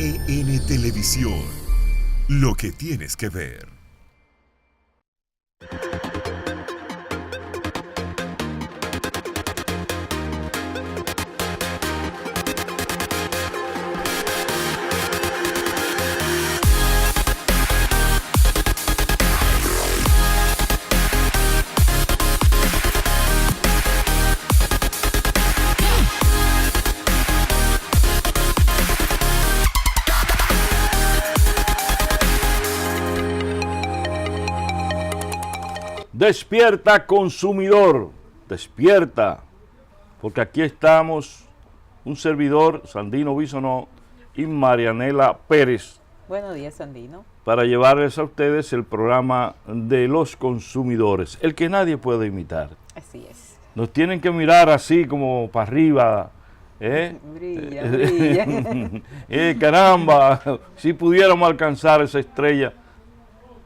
NTN Televisión, lo que tienes que ver. Despierta, consumidor, despierta, porque aquí estamos, un servidor, Sandino Bisonó y Marianela Pérez. Buenos días, Sandino. Para llevarles a ustedes el programa de los consumidores, el que nadie puede imitar. Así es. Nos tienen que mirar así como para arriba. Brilla, brilla. Caramba, si pudiéramos alcanzar esa estrella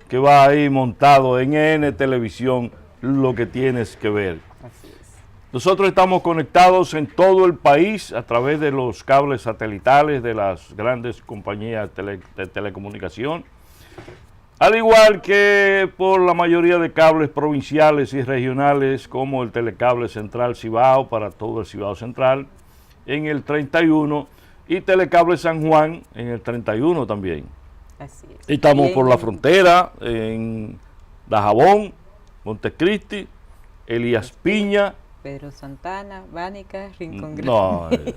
que va ahí montado en N Televisión, lo que tienes que ver. Así es. Nosotros estamos conectados en todo el país a través de los cables satelitales de las grandes compañías de telecomunicación, al igual que por la mayoría de cables provinciales y regionales, como el Telecable Central Cibao para todo el Cibao Central, en el 31, y Telecable San Juan en el 31 también. Así es. Estamos por la frontera, en Dajabón, Montecristi, Elías Piña. Pedro Santana, Bánica, Rincón Grande.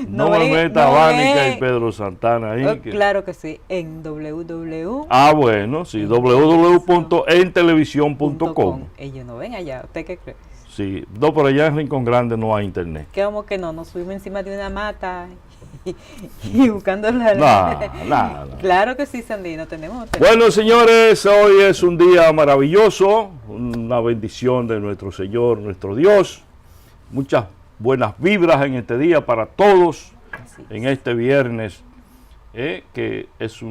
No, no me meta Bánica y Pedro Santana ahí. Oh, claro que sí, en www. Ah, bueno, sí, www.entelevisión.com. Ellos no ven allá, ¿usted qué cree? Sí, no, pero allá en Rincón Grande no hay internet. ¿Qué como que no? Nos subimos encima de una mata y buscando la... Nada. Claro que sí, Sandino, tenemos... Bueno, señores, hoy es un día maravilloso, una bendición de nuestro Señor, nuestro Dios. Muchas buenas vibras en este día para todos, en este viernes, que es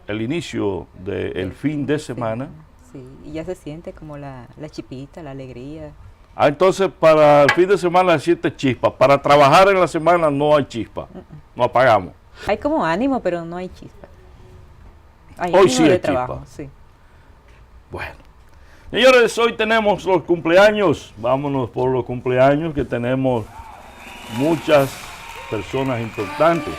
el inicio del fin de semana. Sí, y ya se siente como la chipita, la alegría. Entonces para el fin de semana siente chispa, para trabajar en la semana no hay chispa, no apagamos. Hay como ánimo, pero no hay chispa. Hoy sí hay trabajo, chispa. sí. Bueno, señores, hoy tenemos los cumpleaños, vámonos por los cumpleaños, que tenemos muchas personas importantes.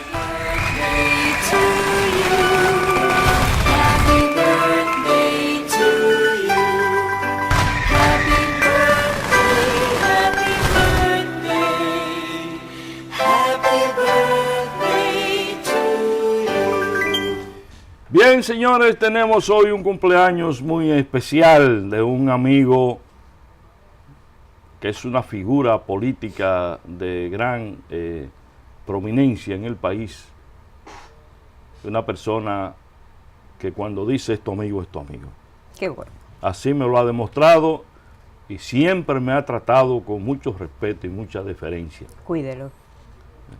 Bien, señores, tenemos hoy un cumpleaños muy especial de un amigo que es una figura política de gran prominencia en el país. Una persona que cuando dice es tu amigo, es tu amigo. Qué bueno. Así me lo ha demostrado y siempre me ha tratado con mucho respeto y mucha deferencia. Cuídelo.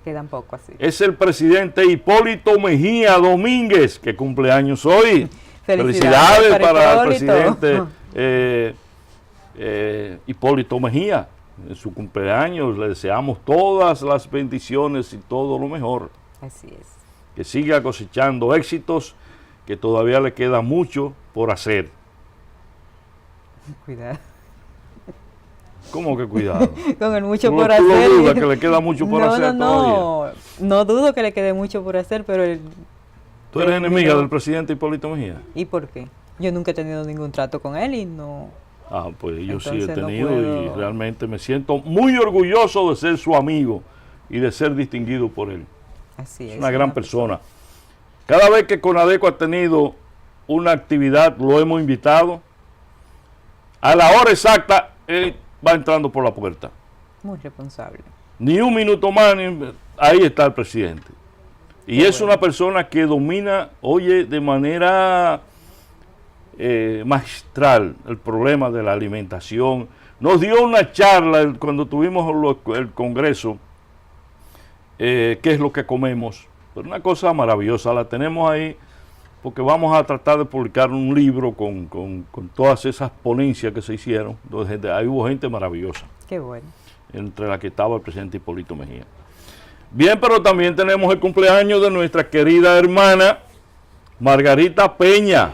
Quedan poco así. Es el presidente Hipólito Mejía Domínguez, que cumple años hoy. Felicidades para el presidente Hipólito Mejía. En su cumpleaños le deseamos todas las bendiciones y todo lo mejor. Así es. Que siga cosechando éxitos, que todavía le queda mucho por hacer. Cuidado. ¿Cómo que cuidado? Con el mucho ¿Tú por lo hacer. dudas que le queda mucho por hacer todavía? No dudo que le quede mucho por hacer, pero... ¿Tú eres enemiga del presidente Hipólito Mejía? ¿Y por qué? Yo nunca he tenido ningún trato con él y no... Ah, pues yo sí he Entonces no tenido puedo. y realmente me siento muy orgulloso de ser su amigo y de ser distinguido por él. Así Es una gran persona. Cada vez que Conadeco ha tenido una actividad, lo hemos invitado. A la hora exacta, él va entrando por la puerta. Muy responsable. Ni un minuto más, ahí está el presidente. Y es una persona que domina, oye, de manera magistral el problema de la alimentación. Nos dio una charla cuando tuvimos el Congreso, qué es lo que comemos. Pero una cosa maravillosa, la tenemos ahí, porque vamos a tratar de publicar un libro con todas esas ponencias que se hicieron. Entonces, ahí hubo gente maravillosa. Qué bueno. Entre la que estaba el presidente Hipólito Mejía. Bien, pero también tenemos el cumpleaños de nuestra querida hermana Margarita Peña.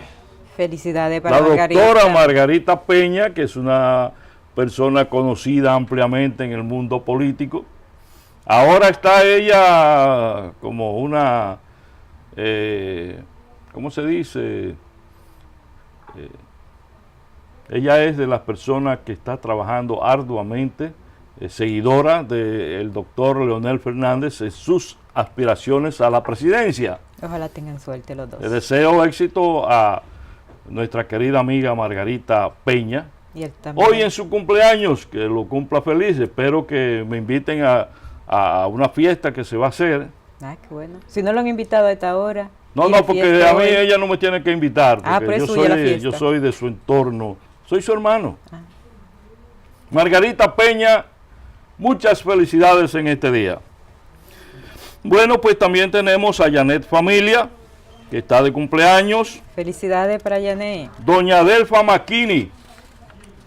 Felicidades para La Margarita. doctora Margarita Peña, que es una persona conocida ampliamente en el mundo político. Ahora está ella como una, ¿cómo se dice? Ella es de las personas que está trabajando arduamente, seguidora del doctor Leonel Fernández en sus aspiraciones a la presidencia. Ojalá tengan suerte los dos. Le deseo éxito a nuestra querida amiga Margarita Peña. Y él también. Hoy en su cumpleaños, que lo cumpla feliz, espero que me inviten a una fiesta que se va a hacer. Ah, qué bueno. Si no lo han invitado a esta hora. No, y hay porque fiesta a mí hoy. ella no me tiene que invitar, porque pero es suya la fiesta. yo soy de su entorno, soy su hermano. Ah. Margarita Peña, muchas felicidades en este día. Bueno, pues también tenemos a Janet Familia, que está de cumpleaños. Felicidades para Yané. Doña Adelfa Maquini,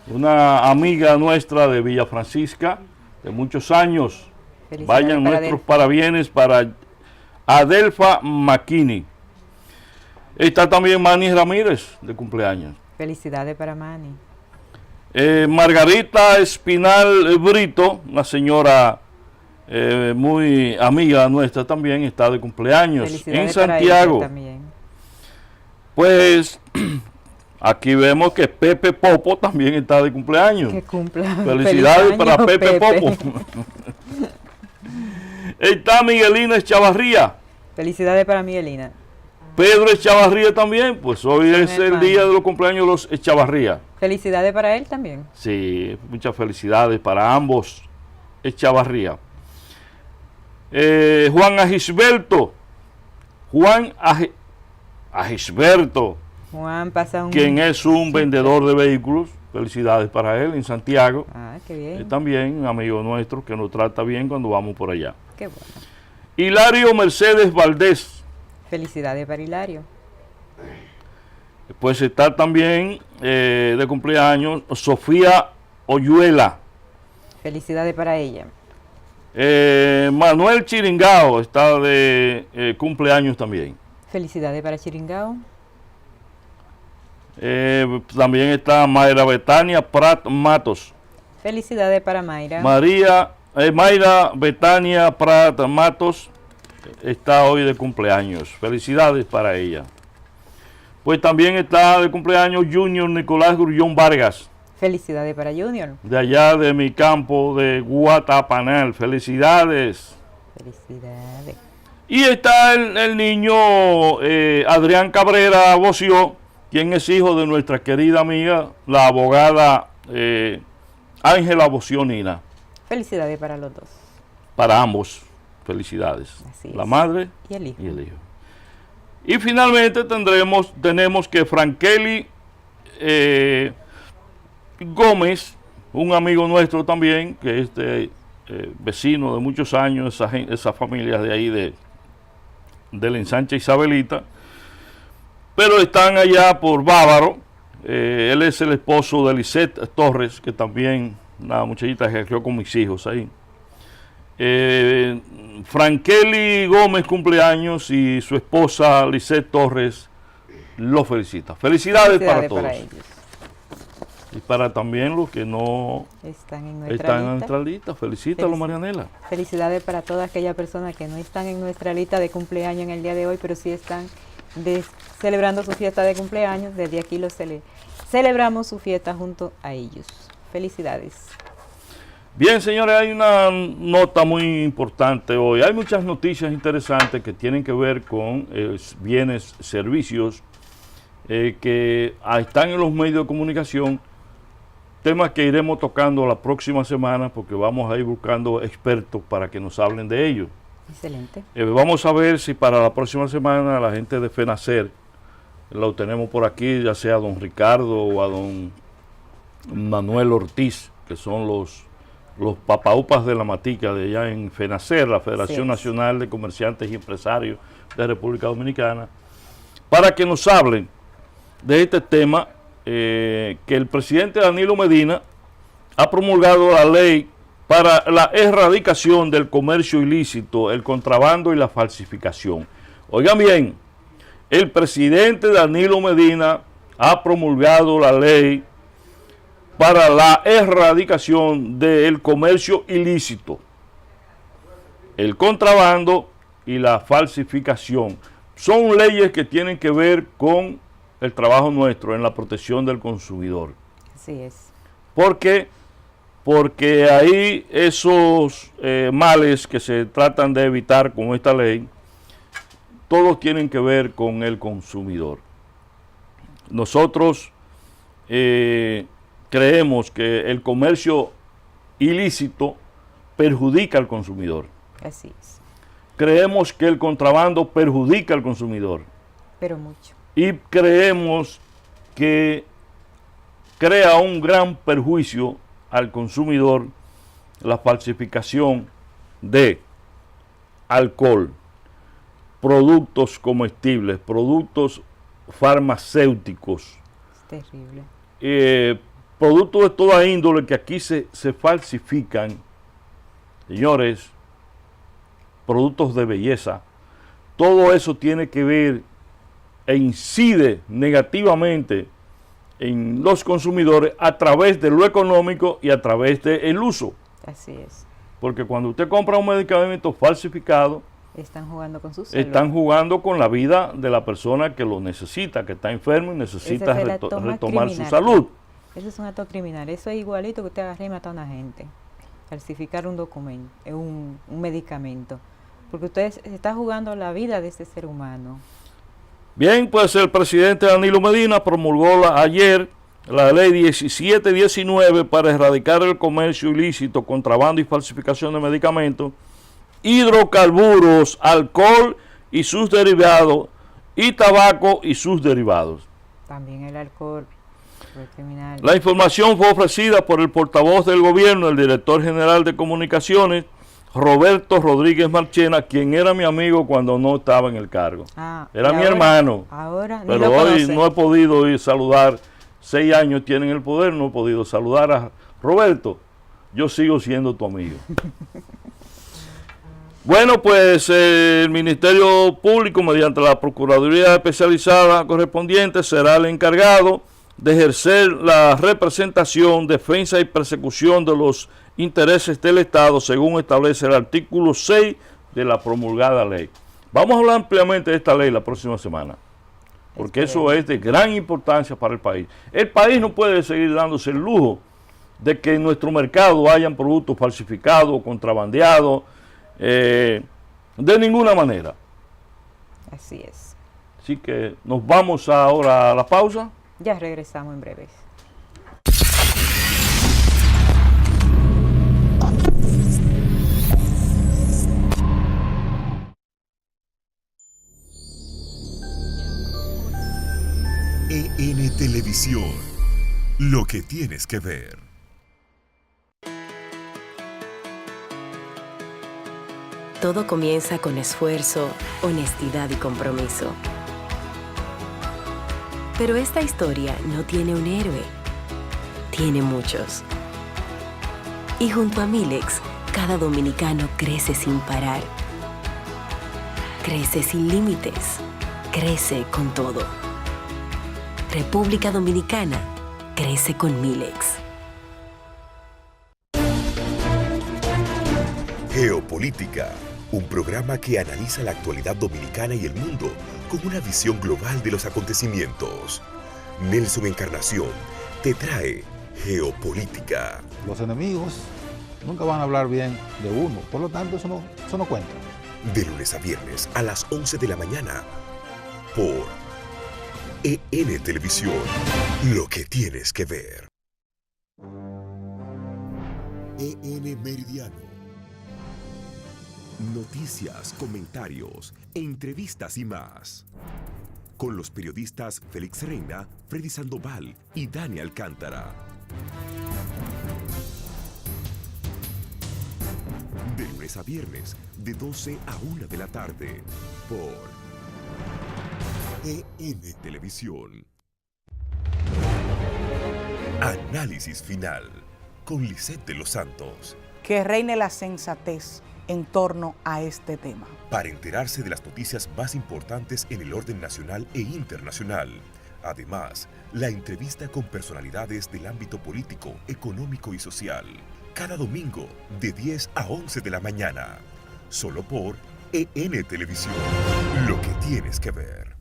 una amiga nuestra de Villa Francisca, de muchos años. Felicidades Vayan para nuestros Adelfa. parabienes para Adelfa Maquini. Está también Manny Ramírez, de cumpleaños. Felicidades para Manny. Margarita Espinal Brito, una señora muy amiga nuestra también, está de cumpleaños en Felicidades para Santiago. ella también. Pues aquí vemos que Pepe Popo también está de cumpleaños. Que cumpla. Felicidades Feliz para año, Pepe Popo. Está Miguelina Echavarría. Felicidades para Miguelina. Pedro Echavarría también, pues hoy Son es el hermanos. día de los cumpleaños de los Echavarría. Felicidades para él también. Sí, muchas felicidades para ambos Echavarría. Juan Agisberto. Agisberto, Juan pasa un... quien es un vendedor de vehículos. Felicidades para él en Santiago. Ah, qué bien. También un amigo nuestro que nos trata bien cuando vamos por allá. Qué bueno. Hilario Mercedes Valdés. Felicidades para Hilario. Pues está también de cumpleaños Sofía Oyuela. Felicidades para ella. Manuel Chiringao está de cumpleaños también. Felicidades para Chiringao. También está Mayra Betania Prat Matos. Felicidades para Mayra. Mayra Betania Prat Matos está hoy de cumpleaños. Felicidades para ella. Pues también está de cumpleaños Junior Nicolás Grullón Vargas, Felicidades para Junior. de allá de mi campo de Guatapanal. Felicidades. Felicidades. Y está el niño Adrián Cabrera Boció, quien es hijo de nuestra querida amiga, la abogada Ángela Boció Nina. Felicidades para los dos. Para ambos, felicidades. Así La es. madre Y el hijo. y el hijo. Y finalmente tenemos que Frankeli Gómez, un amigo nuestro también, que es vecino de muchos años, esa familia de ahí del ensanche Isabelita, pero están allá por Bávaro. Él es el esposo de Lisette Torres, que también, una muchachita que crió con mis hijos ahí. Frankeli Gómez cumpleaños y su esposa Lisette Torres lo felicita. Felicidades para todos. ellos. Y para también los que no Están en nuestra están en lista. nuestra lista. Felicítalo, Marianela. Felicidades para todas aquellas personas que no están en nuestra lista de cumpleaños en el día de hoy, pero sí están celebrando su fiesta de cumpleaños. Desde aquí celebramos su fiesta junto a ellos. Felicidades. Bien, señores, hay una nota muy importante hoy. Hay muchas noticias interesantes que tienen que ver con bienes, servicios, que están en los medios de comunicación, temas que iremos tocando la próxima semana porque vamos a ir buscando expertos para que nos hablen de ellos. Excelente. Vamos a ver si para la próxima semana la gente de FENACER, lo tenemos por aquí, ya sea a don Ricardo o a don Manuel Ortiz, que son los papaupas de la matica de allá en FENACER, la Federación Sí. Nacional de Comerciantes y Empresarios de República Dominicana, para que nos hablen de este tema, que el presidente Danilo Medina ha promulgado la ley para la erradicación del comercio ilícito, el contrabando y la falsificación. Oigan bien, el presidente Danilo Medina ha promulgado la ley para la erradicación del comercio ilícito, el contrabando y la falsificación. Son leyes que tienen que ver con el trabajo nuestro en la protección del consumidor. Así es. ¿Por qué? Porque ahí esos males que se tratan de evitar con esta ley, todos tienen que ver con el consumidor. Nosotros creemos que el comercio ilícito perjudica al consumidor. Así es. Creemos que el contrabando perjudica al consumidor. Pero mucho. Y creemos que crea un gran perjuicio al consumidor la falsificación de alcohol, productos comestibles, productos farmacéuticos, Es terrible. productos de toda índole que aquí se falsifican, señores, productos de belleza. Todo eso tiene que ver e incide negativamente en los consumidores a través de lo económico y a través del uso. Así es. Porque cuando usted compra un medicamento falsificado, Están jugando con su salud. están jugando con la vida de la persona que lo necesita, que está enfermo y necesita Ese es el acto más retomar su criminal. salud. Eso es un acto criminal. Eso es igualito que usted agarre y mata a una gente. Falsificar un documento, un medicamento. Porque usted está jugando la vida de ese ser humano. Bien, pues el presidente Danilo Medina promulgó ayer la ley 1719 para erradicar el comercio ilícito, contrabando y falsificación de medicamentos, hidrocarburos, alcohol y sus derivados, y tabaco y sus derivados. También el alcohol fue criminal. La información fue ofrecida por el portavoz del gobierno, el director general de comunicaciones, Roberto Rodríguez Marchena, quien era mi amigo cuando no estaba en el cargo. Era mi hermano. Ahora ni pero lo hoy conoce. no he podido ir a saludar. 6 años tienen el poder, no he podido saludar a Roberto. Yo sigo siendo tu amigo. Bueno, pues el Ministerio Público, mediante la Procuraduría Especializada correspondiente, será el encargado de ejercer la representación, defensa y persecución de los intereses del Estado, según establece el artículo 6 de la promulgada ley. Vamos a hablar ampliamente de esta ley la próxima semana, porque eso es de gran importancia para el país. El país no puede seguir dándose el lujo de que en nuestro mercado hayan productos falsificados, contrabandeados, de ninguna manera. Así es. Así que nos vamos ahora a la pausa. Ya regresamos en breve. EN Televisión, lo que tienes que ver. Todo comienza con esfuerzo, honestidad y compromiso. Pero esta historia no tiene un héroe, tiene muchos. Y junto a Milex, cada dominicano crece sin parar. Crece sin límites, crece con todo. República Dominicana crece con Milex. Geopolítica, un programa que analiza la actualidad dominicana y el mundo con una visión global de los acontecimientos. Nelson Encarnación te trae Geopolítica. Los enemigos nunca van a hablar bien de uno, por lo tanto eso no cuenta. De lunes a viernes a las 11 de la mañana por EN Televisión, lo que tienes que ver. EN Meridiano. Noticias, comentarios, entrevistas y más. Con los periodistas Félix Reina, Freddy Sandoval y Dani Alcántara. De lunes a viernes, de 12 a 1 de la tarde, por EN Televisión. Análisis final con Lisette de los Santos. que reine la sensatez en torno a este tema. Para enterarse de las noticias más importantes en el orden nacional e internacional. Además, la entrevista con personalidades del ámbito político, económico y social. Cada domingo de 10 a 11 de la mañana. Solo por EN Televisión. Lo que tienes que ver.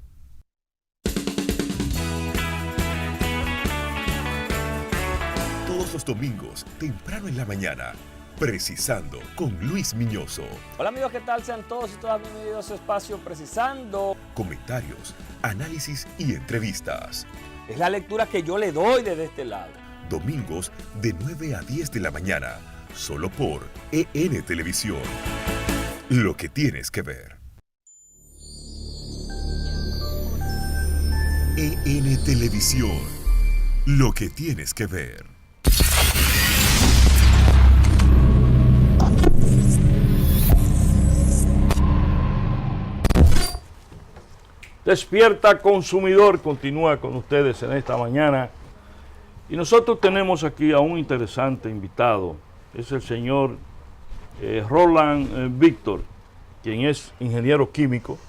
Todos los domingos, temprano en la mañana. Precisando con Luis Miñoso. Hola amigos, ¿qué tal? Sean todos y todas bienvenidos a su espacio Precisando. Comentarios, análisis y entrevistas. Es la lectura que yo le doy desde este lado. Domingos de 9 a 10 de la mañana. Solo por EN Televisión. Lo que tienes que ver. EN Televisión. Lo que tienes que ver. Despierta Consumidor continúa con ustedes en esta mañana y nosotros tenemos aquí a un interesante invitado, es el señor Roland Víctor, quien es ingeniero químico,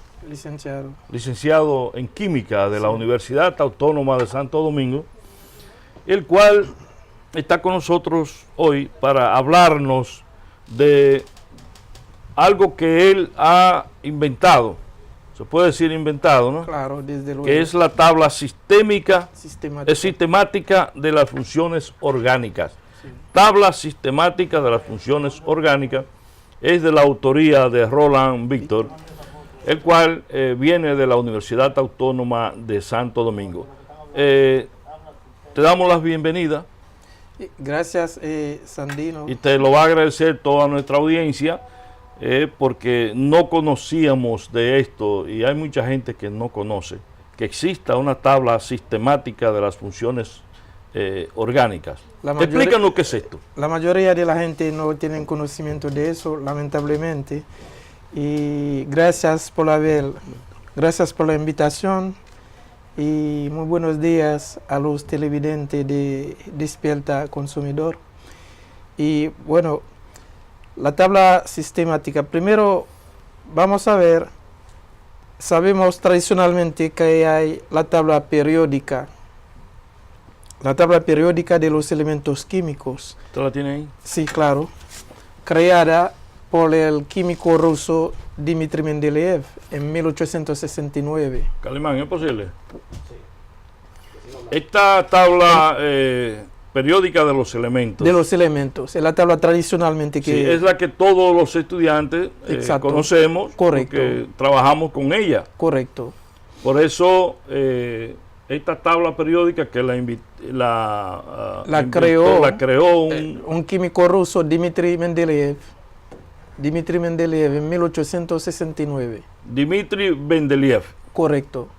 licenciado en química de la Universidad Autónoma de Santo Domingo, el cual está con nosotros hoy para hablarnos de algo que él ha inventado. Se puede decir inventado, ¿no? Claro, desde luego. Que es la tabla sistemática de las funciones orgánicas. Sí. Tabla sistemática de las funciones orgánicas es de la autoría de Roland Víctor, el cual viene de la Universidad Autónoma de Santo Domingo. Te damos las bienvenidas. Gracias, Sandino. Y te lo va a agradecer toda nuestra audiencia. Porque no conocíamos de esto y hay mucha gente que no conoce que exista una tabla sistemática de las funciones orgánicas. Explícanos qué es esto. La mayoría de la gente no tiene conocimiento de eso, lamentablemente. Y gracias por la invitación y muy buenos días a los televidentes de Despierta Consumidor. Y bueno, la tabla sistemática. Primero, vamos a ver, sabemos tradicionalmente que hay la tabla periódica de los elementos químicos. ¿Usted la tiene ahí? Sí, claro. Creada por el químico ruso Dmitry Mendeleev en 1869. Calimán, ¿es posible? Sí. Esta tabla periódica de los elementos. De los elementos, es la tabla tradicionalmente que... Sí, es la que todos los estudiantes conocemos. Correcto. Porque trabajamos con ella. Correcto. Por eso, esta tabla periódica que la creó un químico ruso, Dmitry Mendeleev en 1869. Dmitry Mendeleev. Correcto.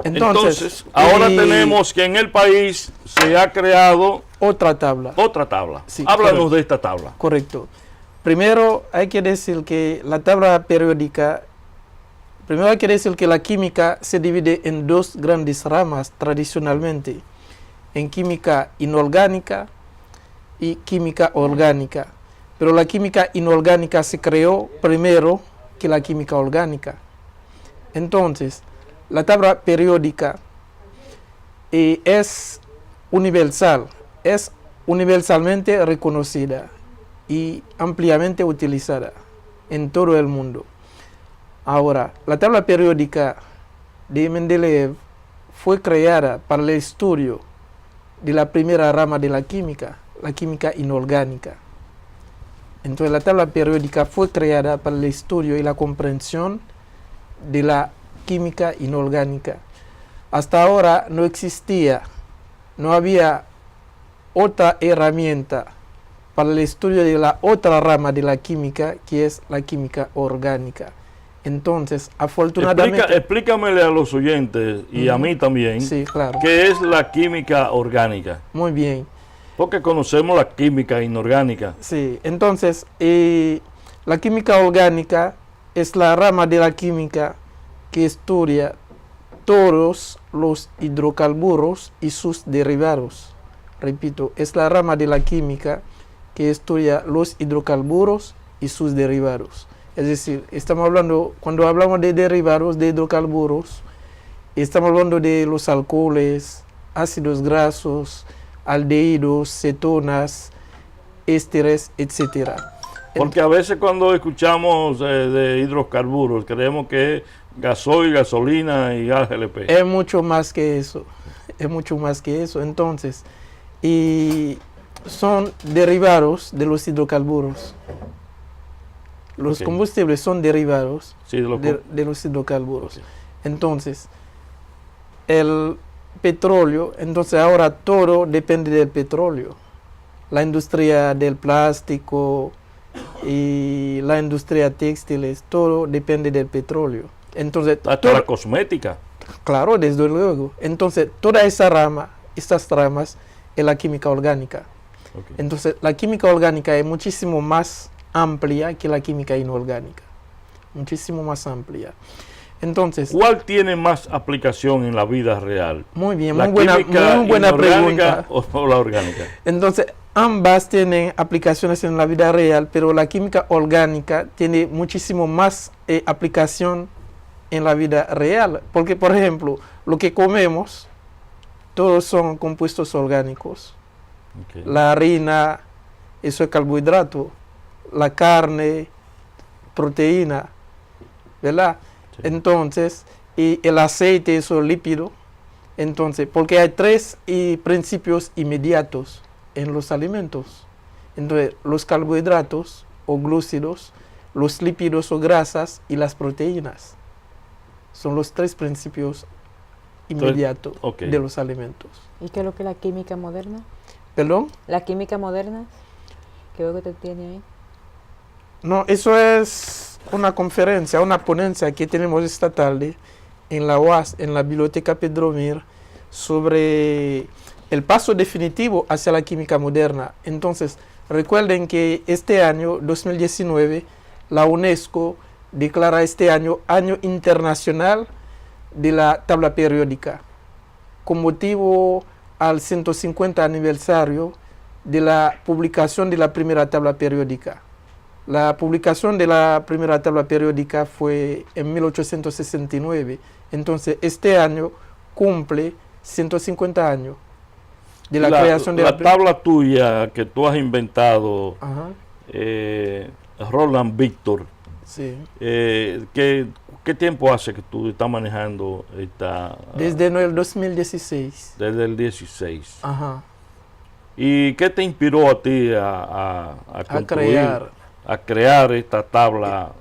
Entonces, ahora tenemos que en el país se ha creado otra tabla. Sí, háblanos de esta tabla. Correcto. Primero hay que decir que la tabla periódica, la química se divide en dos grandes ramas tradicionalmente, en química inorgánica y química orgánica. Pero la química inorgánica se creó primero que la química orgánica. Entonces, la tabla periódica es universalmente reconocida y ampliamente utilizada en todo el mundo. Ahora, la tabla periódica de Mendeleev fue creada para el estudio de la primera rama de la química inorgánica. Entonces, la tabla periódica fue creada para el estudio y la comprensión de la química inorgánica. Hasta ahora no había otra herramienta para el estudio de la otra rama de la química, que es la química orgánica. Entonces, afortunadamente... Explícamele a los oyentes y a mí también, sí, claro, qué es la química orgánica. Muy bien. Porque conocemos la química inorgánica. Sí, entonces, la química orgánica es la rama de la química que estudia todos los hidrocarburos y sus derivados. Repito, es la rama de la química que estudia los hidrocarburos y sus derivados. Es decir, estamos hablando, cuando hablamos de derivados de hidrocarburos, estamos hablando de los alcoholes, ácidos grasos, aldehídos, cetonas, ésteres, etcétera. Porque a veces cuando escuchamos de hidrocarburos creemos que es gasoil, gasolina y GLP. Es mucho más que eso, es mucho más que eso. Entonces, y son derivados de los hidrocarburos. Los combustibles son derivados de los hidrocarburos. Entonces, el petróleo, entonces ahora todo depende del petróleo. La industria del plástico y la industria textiles, todo depende del petróleo. Entonces, hasta la cosmética. Claro, desde luego. Entonces, toda esa rama, estas ramas, es la química orgánica. Entonces, la química orgánica es muchísimo más amplia que la química inorgánica. Muchísimo más amplia. Entonces, ¿cuál tiene más aplicación en la vida real? Muy bien, muy buena pregunta. ¿O la orgánica? Entonces, ambas tienen aplicaciones en la vida real, pero la química orgánica tiene muchísimo más aplicación en la vida real. Porque, por ejemplo, lo que comemos, todos son compuestos orgánicos. La harina, eso es carbohidrato. La carne, proteína, ¿verdad? Sí. Entonces, y el aceite, eso es lípido. Entonces, porque hay tres principios inmediatos en los alimentos. Entonces, los carbohidratos o glúcidos, los lípidos o grasas y las proteínas. Son los tres principios inmediatos de los alimentos. ¿Y qué es lo que es la química moderna? ¿Perdón? La química moderna, ¿qué veo que te tiene ahí? No, eso es una conferencia, una ponencia que tenemos esta tarde en la UAS, en la Biblioteca Pedro Mir, sobre el paso definitivo hacia la química moderna. Entonces, recuerden que este año, 2019, la UNESCO declara este año Año Internacional de la Tabla Periódica, con motivo al 150 aniversario de la publicación de la primera tabla periódica. La publicación de la primera tabla periódica fue en 1869. Entonces, este año cumple 150 años de la creación de la tabla tuya que tú has inventado, Roland Victor. Sí. ¿Qué tiempo hace que tú estás manejando esta? Desde el 2016. Desde el 16. Ajá. ¿Y qué te inspiró a ti a crear esta tabla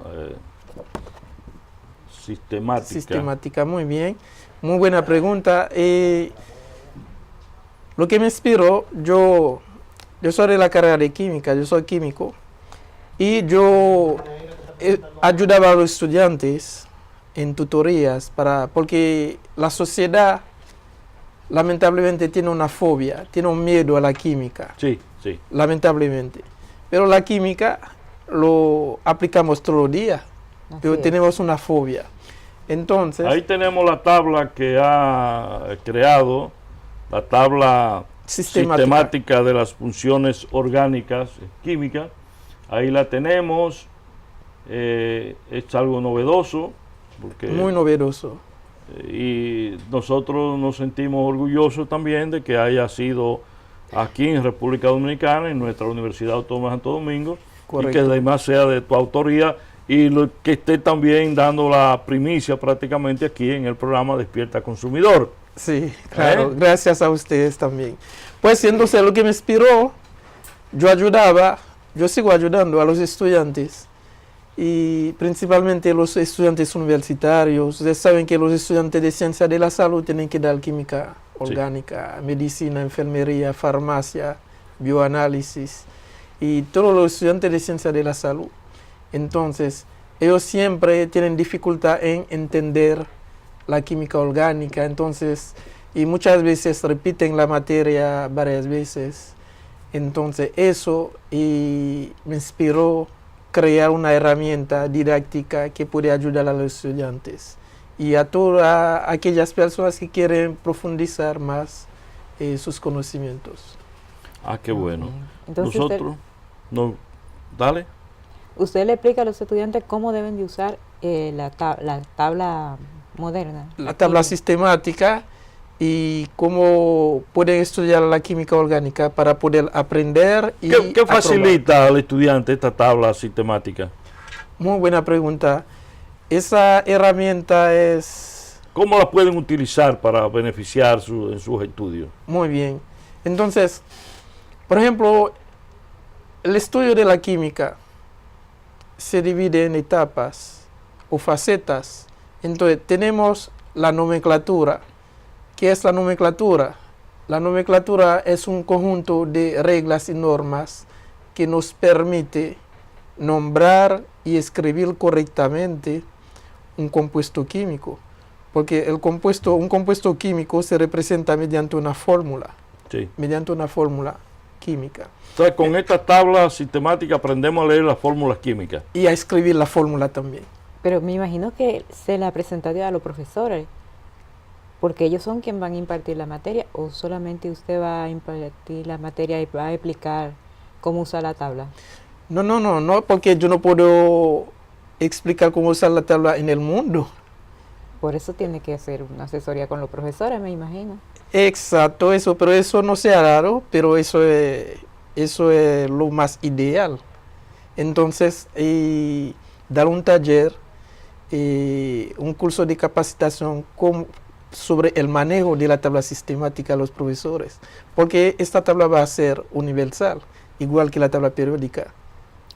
sistemática? Sistemática, muy bien. Muy buena pregunta. Lo que me inspiró, yo soy de la carrera de química, yo soy químico, y yo ayudaba a los estudiantes en tutorías, porque la sociedad lamentablemente tiene una fobia, tiene un miedo a la química. Sí, sí. Lamentablemente. Pero la química lo aplicamos todos los días, pero tenemos una fobia. Entonces, ahí tenemos la tabla que ha creado, la tabla sistemática de las funciones orgánicas químicas. Ahí la tenemos. Es algo novedoso. Muy novedoso. Y nosotros nos sentimos orgullosos también de que haya sido aquí en República Dominicana, en nuestra Universidad Autónoma de Santo Domingo. Correcto. Y que además sea de tu autoría y que esté también dando la primicia prácticamente aquí en el programa Despierta Consumidor. Sí, claro, gracias a ustedes también. Pues entonces lo que me inspiró, yo sigo ayudando a los estudiantes y principalmente los estudiantes universitarios. Ustedes saben que los estudiantes de ciencia de la salud tienen que dar química orgánica, medicina, enfermería, farmacia, bioanálisis y todos los estudiantes de ciencia de la salud. Entonces, ellos siempre tienen dificultad en entender la química orgánica, entonces, y muchas veces repiten la materia varias veces. Entonces, eso me inspiró crear una herramienta didáctica que puede ayudar a los estudiantes y a todas aquellas personas que quieren profundizar más sus conocimientos. Ah, qué bueno. Entonces, nosotros No, dale. Usted le explica a los estudiantes cómo deben de usar la tabla moderna. La tabla sistemática y cómo pueden estudiar la química orgánica para poder aprender y ¿Qué facilita al estudiante esta tabla sistemática? Muy buena pregunta. Esa herramienta es... ¿Cómo la pueden utilizar para beneficiar en sus estudios? Muy bien. Entonces, por ejemplo, el estudio de la química se divide en etapas o facetas. Entonces, tenemos la nomenclatura. ¿Qué es la nomenclatura? La nomenclatura es un conjunto de reglas y normas que nos permite nombrar y escribir correctamente un compuesto químico. Porque un compuesto químico se representa mediante una fórmula. Sí. Mediante una fórmula química. Entonces, con esta tabla sistemática aprendemos a leer las fórmulas químicas. Y a escribir la fórmula también. Pero me imagino que se la presentaría a los profesores, porque ellos son quienes van a impartir la materia, o solamente usted va a impartir la materia y va a explicar cómo usar la tabla. No, porque yo no puedo explicar cómo usar la tabla en el mundo. Por eso tiene que hacer una asesoría con los profesores, me imagino. Exacto, pero eso no sea raro, pero eso es lo más ideal. Entonces, dar un taller, un curso de capacitación sobre el manejo de la tabla sistemática a los profesores, porque esta tabla va a ser universal, igual que la tabla periódica.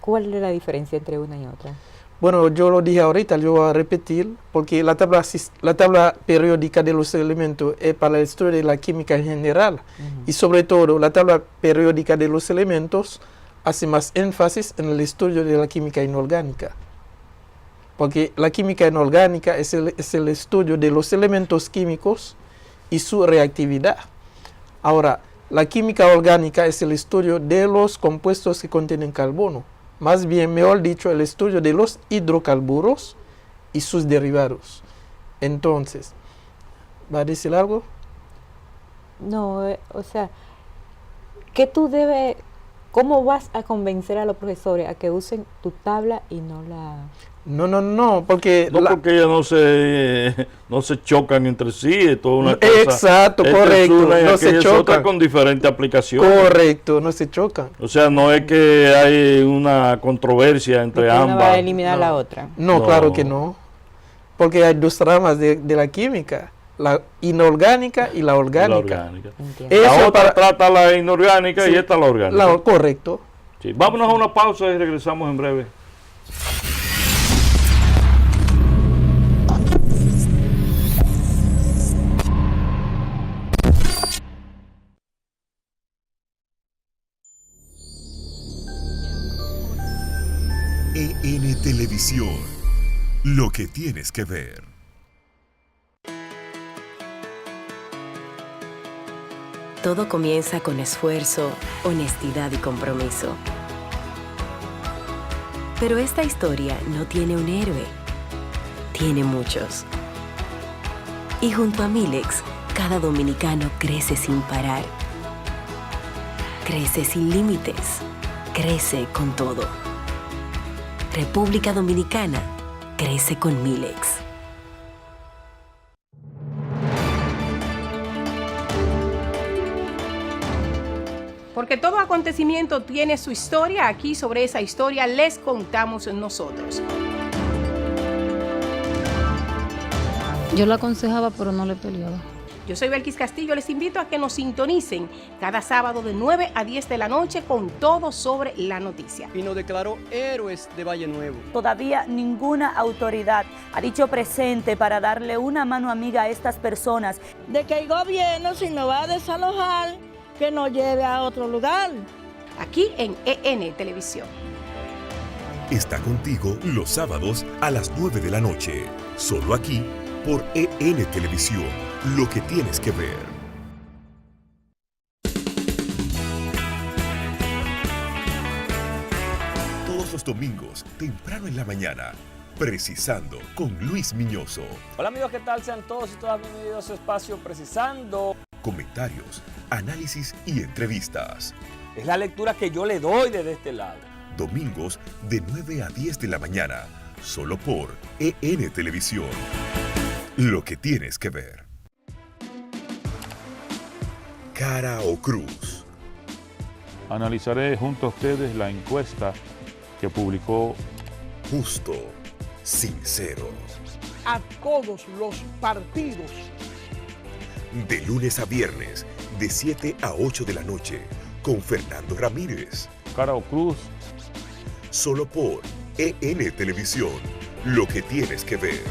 ¿Cuál es la diferencia entre una y otra? Bueno, yo lo dije ahorita, yo voy a repetir, porque la tabla periódica de los elementos es para el estudio de la química en general, y sobre todo la tabla periódica de los elementos hace más énfasis en el estudio de la química inorgánica, porque la química inorgánica es el estudio de los elementos químicos y su reactividad. Ahora, la química orgánica es el estudio de los compuestos que contienen carbono. Más bien, mejor dicho, el estudio de los hidrocarburos y sus derivados. Entonces, ¿va a decir algo? No, o sea, ¿cómo vas a convencer a los profesores a que usen tu tabla y no la...? No, porque... porque ellos no se chocan entre sí, es toda una cosa. Exacto, correcto, no se chocan. Otra con diferentes aplicaciones. Correcto, no se chocan. O sea, no es que hay una controversia entre ambas. Una va a eliminar la otra. No, claro que no. Porque hay dos ramas de la química, la inorgánica y la orgánica. La otra trata la inorgánica, sí, y esta la orgánica. Correcto. Sí. Vámonos a una pausa y regresamos en breve. EN Televisión, lo que tienes que ver. Todo comienza con esfuerzo, honestidad y compromiso. Pero esta historia no tiene un héroe, tiene muchos. Y junto a Milex, cada dominicano crece sin parar. Crece sin límites, crece con todo. República Dominicana crece con Milex. Porque todo acontecimiento tiene su historia, aquí sobre esa historia les contamos nosotros. Yo la aconsejaba, pero no le peleaba. Yo soy Belkis Castillo, les invito a que nos sintonicen cada sábado de 9 a 10 de la noche con todo sobre la noticia. Y nos declaró héroes de Valle Nuevo. Todavía ninguna autoridad ha dicho presente para darle una mano amiga a estas personas. De que el gobierno, si nos va a desalojar, que nos lleve a otro lugar. Aquí en EN Televisión. Está contigo los sábados a las 9 de la noche. Solo aquí por EN Televisión. Lo que tienes que ver. Todos los domingos, temprano en la mañana, Precisando con Luis Miñoso. Hola amigos, ¿qué tal? Sean todos y todas bienvenidos a su espacio Precisando. Comentarios, análisis y entrevistas. Es la lectura que yo le doy desde este lado. Domingos de 9 a 10 de la mañana, solo por EN Televisión. Lo que tienes que ver. Cara o cruz. Analizaré junto a ustedes la encuesta que publicó Justo, sincero. A todos los partidos. De lunes a viernes, de 7 a 8 de la noche, con Fernando Ramírez. Cara o cruz. Solo por EN Televisión. Lo que tienes que ver.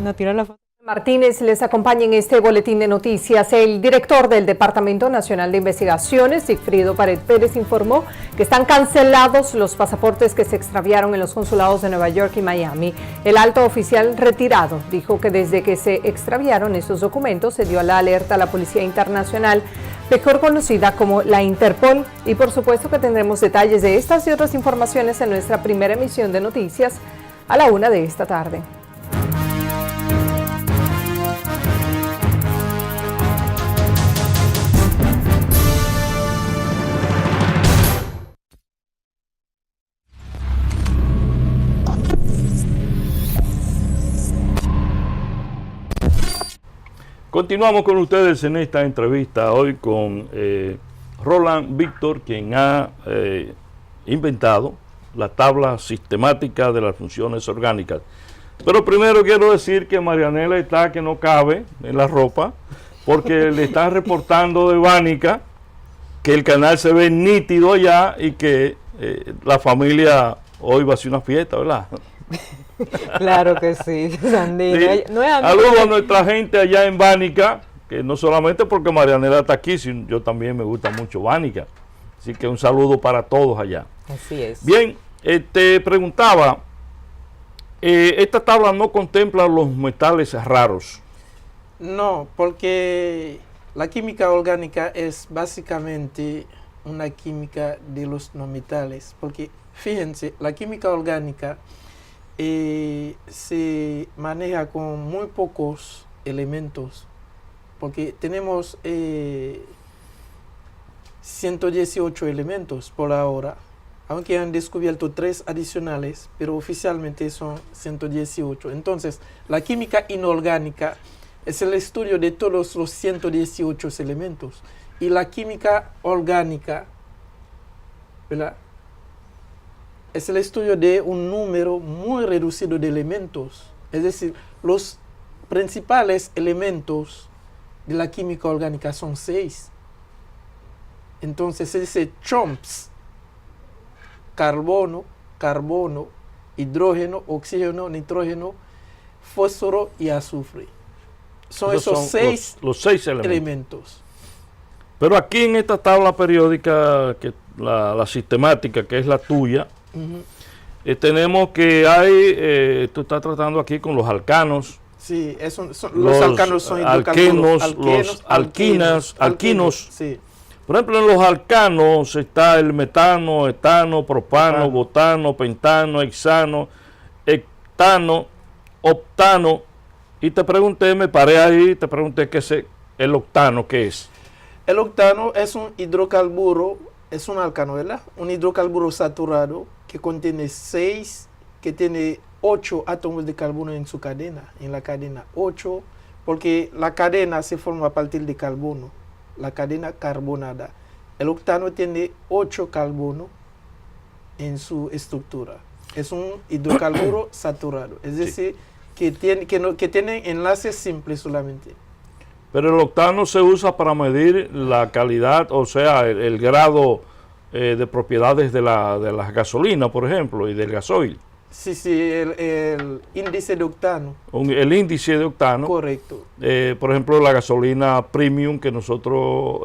No tira la foto. Martínez les acompaña en este boletín de noticias. El director del Departamento Nacional de Investigaciones, Sigfrido Pared Pérez, informó que están cancelados los pasaportes que se extraviaron en los consulados de Nueva York y Miami. El alto oficial retirado dijo que desde que se extraviaron estos documentos se dio la alerta a la Policía Internacional, mejor conocida como la Interpol, y por supuesto que tendremos detalles de estas y otras informaciones en nuestra primera emisión de noticias a la 1 de esta tarde. Continuamos con ustedes en esta entrevista hoy con Roland Víctor, quien ha inventado la tabla sistemática de las funciones orgánicas. Pero primero quiero decir que Marianela está que no cabe en la ropa, porque le están reportando de Bánica que el canal se ve nítido allá y que la familia hoy va a hacer una fiesta, ¿verdad? Claro que sí, Sandino. Sí. No es Saludos a nuestra gente allá en Bánica, que no solamente porque Marianela está aquí, sino yo también me gusta mucho Bánica. Así que un saludo para todos allá. Así es. Bien, te preguntaba, esta tabla no contempla los metales raros. No, porque la química orgánica es básicamente una química de los no metales. Porque fíjense, la química orgánica se maneja con muy pocos elementos, porque tenemos 118 elementos por ahora, aunque han descubierto 3 adicionales, pero oficialmente son 118. Entonces, la química inorgánica es el estudio de todos los 118 elementos, y la química orgánica, ¿verdad?, es el estudio de un número muy reducido de elementos. Es decir, los principales elementos de la química orgánica son 6. Entonces se dice CHOMPS: carbono, hidrógeno, oxígeno, nitrógeno, fósforo y azufre. Son esos 6 los 6 elementos. Pero aquí en esta tabla periódica, que la sistemática, que es la tuya, tenemos que hay, tú estás tratando aquí con los alcanos. Sí, los alcanos son hidrocarburos, alquinos. Sí. Por ejemplo, en los alcanos está el metano, etano, propano, butano, pentano, hexano, hectano, octano. Y te pregunté, me paré ahí, te pregunté qué es el octano, ¿qué es? El octano es un hidrocarburo, es un alcano, ¿verdad? Un hidrocarburo saturado que contiene 8 átomos de carbono en su cadena, en la cadena 8, porque la cadena se forma a partir de carbono, la cadena carbonada. El octano tiene 8 carbono en su estructura. Es un hidrocarburo saturado, es decir, que tiene enlaces simples solamente. Pero el octano se usa para medir la calidad, o sea, el grado de propiedades de la gasolina, por ejemplo, y del gasoil. Sí, el índice de octano. El índice de octano. Correcto. Por ejemplo, la gasolina premium que nosotros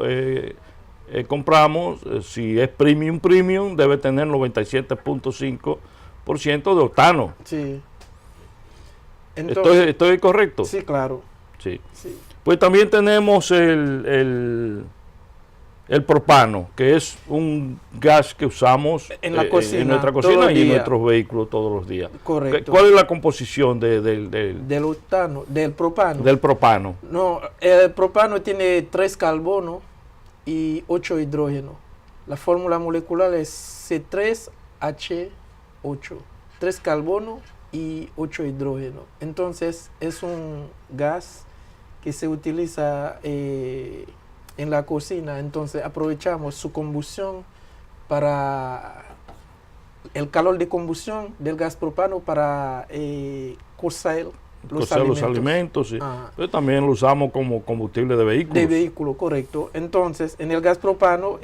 compramos, si es premium, debe tener 97.5% de octano. Sí. Entonces, ¿Estoy correcto? Sí, claro. Sí. Pues también tenemos el propano, que es un gas que usamos en la cocina, en nuestra cocina y en nuestros vehículos todos los días. Correcto. ¿Cuál es la composición del propano? Del propano. No, el propano tiene 3 carbonos y 8 hidrógenos. La fórmula molecular es C3H8, 3 carbonos y 8 hidrógenos. Entonces es un gas que se utiliza en la cocina. Entonces aprovechamos su combustión para el calor de combustión del gas propano para cocer los alimentos. Sí. Pero también lo usamos como combustible de vehículos. De vehículo, correcto. Entonces en el gas propano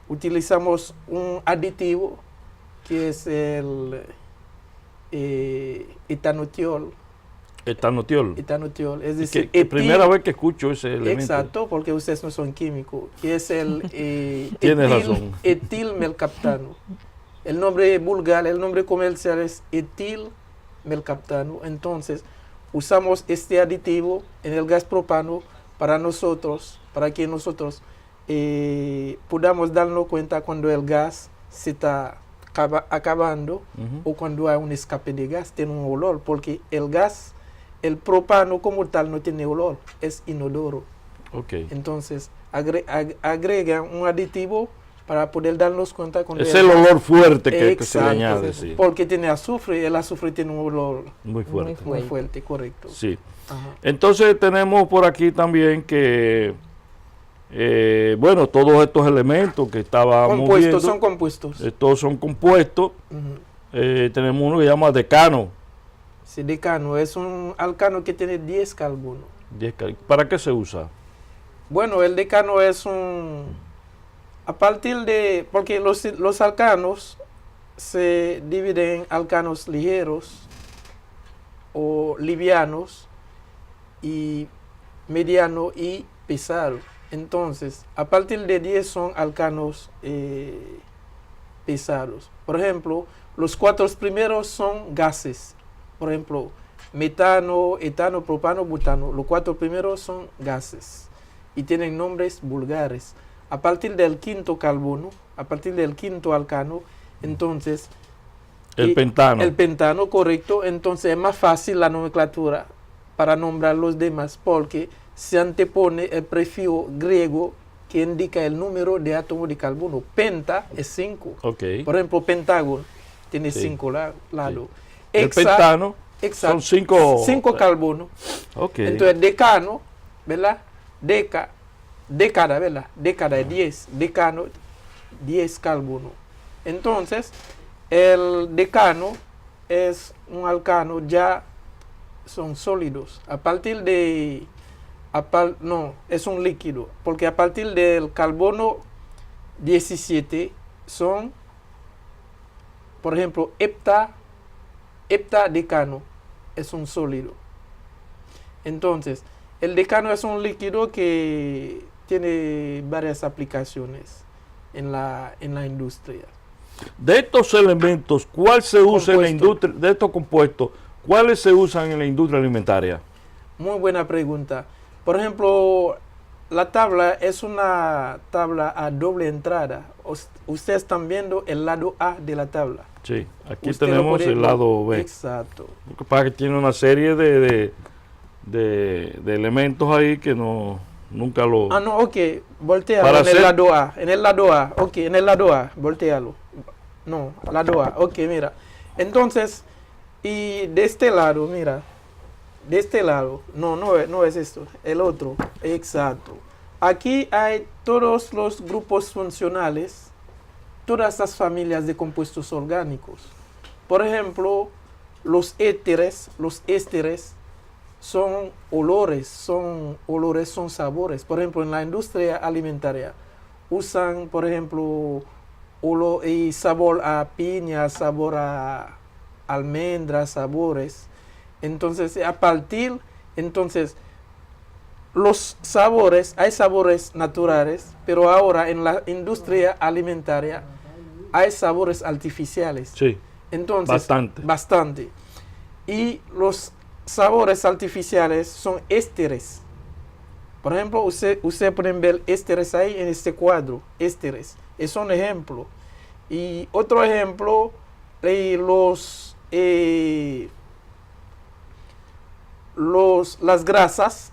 utilizamos un aditivo que es el etanotiol. Etanotiol, es decir, primera vez que escucho ese elemento. Exacto, porque ustedes no son químicos. Y es el etilmelcaptano. El nombre vulgar, el nombre comercial es etilmelcaptano. Entonces, usamos este aditivo en el gas propano para que nosotros podamos darnos cuenta cuando el gas se está acabando o cuando hay un escape de gas, tiene un olor, porque el propano como tal no tiene olor, es inodoro. Entonces, agregan un aditivo para poder darnos cuenta cuando es el olor fuerte que se le añade. Sí. Porque tiene azufre, y el azufre tiene un olor muy fuerte, correcto. Sí. Entonces tenemos por aquí también que bueno, todos estos elementos que estábamos viendo, son compuestos. Todos son compuestos. Tenemos uno que se llama decano. Sí, decano es un alcano que tiene 10 carbonos. ¿Para qué se usa? Bueno, el decano es a partir de, porque los alcanos se dividen en alcanos ligeros o livianos y mediano y pesado. Entonces, a partir de 10 son alcanos pesados. Por ejemplo, los 4 primeros son gases. Por ejemplo, metano, etano, propano, butano. Los 4 primeros son gases y tienen nombres vulgares. A partir del 5º carbono, a partir del 5º alcano, entonces... El pentano. El pentano, correcto. Entonces es más fácil la nomenclatura para nombrar los demás porque se antepone el prefijo griego que indica el número de átomos de carbono. Penta es 5. Por ejemplo, pentágono tiene 5 lados. El pentano son 5 carbonos. Entonces decano, ¿verdad? Década, ¿verdad? Década es 10. Decano, 10 carbono. Entonces, el decano es un alcano, ya son sólidos. A partir de... no, es un líquido. Porque a partir del carbono 17 son, por ejemplo, heptadecano es un sólido. Entonces, el decano es un líquido que tiene varias aplicaciones en la industria. De estos elementos, ¿cuál se usa en la industria, de estos compuestos, cuáles se usan en la industria alimentaria? Muy buena pregunta. Por ejemplo, la tabla es una tabla a doble entrada. Ustedes están viendo el lado A de la tabla. Sí, aquí tenemos el lado B. Exacto. Lo que pasa es que tiene una serie de elementos ahí que nunca lo... no, ok, voltealo en el lado A. En el lado A, ok, en el lado A, voltealo. No, lado A, ok, mira. Entonces, y de este lado, mira. De este lado, no es esto, el otro, exacto. Aquí hay todos los grupos funcionales, todas las familias de compuestos orgánicos. Por ejemplo, los ésteres son olores, son sabores. Por ejemplo, en la industria alimentaria usan, por ejemplo, sabor a piña, sabor a almendras, sabores. Entonces, los sabores, hay sabores naturales, pero ahora en la industria alimentaria hay sabores artificiales. Sí, entonces, bastante. Y los sabores artificiales son ésteres. Por ejemplo, usted pueden ver ésteres ahí en este cuadro, ésteres. Es un ejemplo. Y otro ejemplo, las grasas,